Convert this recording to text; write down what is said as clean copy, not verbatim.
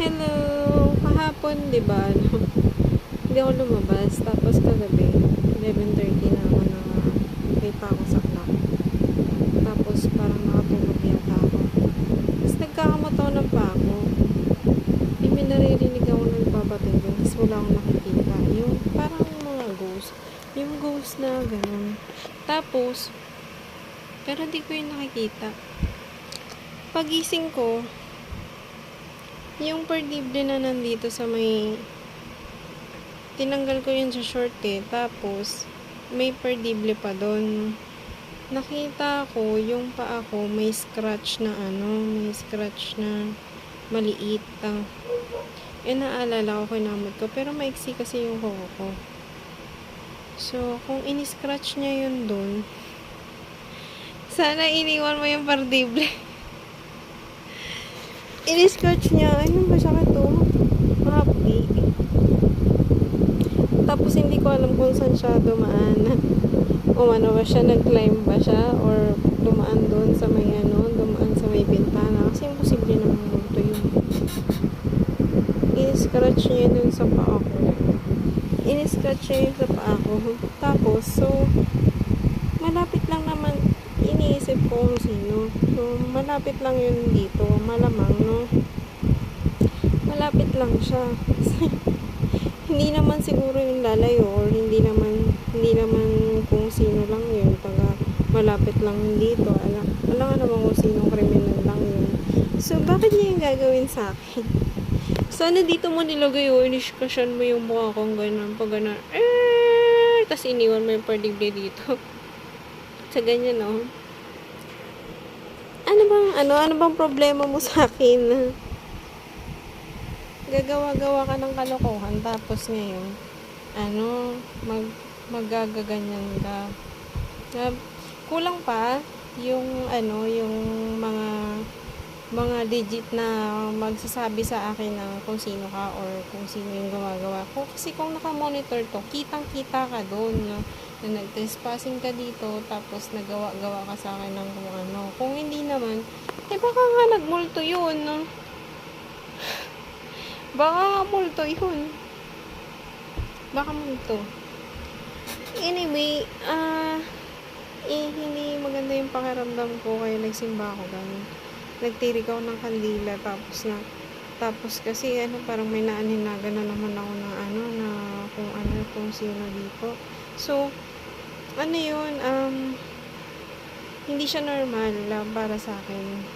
Hello! Kahapon, di ba, hindi ako lumabas. Tapos kagabi, 11:30 na ako na nakita ako sa clock. Tapos parang nakatulog yata ako. Tapos nagkakamataw pa ako. May naririnig ako na nagbabatid doon. Tapos wala akong nakikita. Yung parang mga ghost. Yung ghost na ganun. Tapos, pero hindi ko yung nakikita. Pagising ko, yung perdible na nandito sa may tinanggal ko yun sa short tapos may perdible pa doon. Nakita ko yung paa ko may scratch na may scratch na maliit. Naalala ko kinamot ko pero maiksi kasi yung kuko ko. So kung ini-scratch niya yun doon, sana iniwan mo yung perdible. Ini-scratch niya, ayun ba siya to? Happy. Tapos hindi ko alam kung saan siya dumaan. Umano ba siya, nag-climb ba siya, or dumaan doon sa may dumaan sa may bintana. Kasi imposible naman multo yun. Ini-scratch niya doon sa paa ko. Ini-scratch niya yun sa paa ko. Tapos, so, malapit lang naman, iniisip ko kung sino. So, malapit lang yun dito. Malamang, no? Malapit lang siya. Hindi naman siguro yung lalayo or hindi naman kung sino lang yun. Taga, malapit lang dito. Alam nga naman kung sinong kriminal lang yun. So, bakit niya yung gagawin sa akin? Sana dito mo nilagay o iniskasyon mo yung mukha kong gano'n. Pag gano'n, tapos iniwan mo yung perdible dito. Sa ganyan, no? Ano bang problema mo sa akin? Gagawa-gawa ka ng kalokohan tapos ngayon, magagaganyan ka. Kulang pa yung yung mga digit na magsasabi sa akin na kung sino ka or kung sino yung gumagawa ko. Kasi kung naka-monitor to, kitang-kita ka doon na nag-trespassing ka dito tapos nagawa-gawa ka sa akin ng kung ano. Kung hindi naman, baka nga nagmulto yun, no? Baka nga multo yun. Baka multo. Anyway, hindi maganda yung pakiramdam ko kaya nagsimba ako ganun. Nagtirik ako ng kandila tapos kasi parang may naaninaga na naman ako na kung sino dito. So, yun, hindi siya normal para sa akin.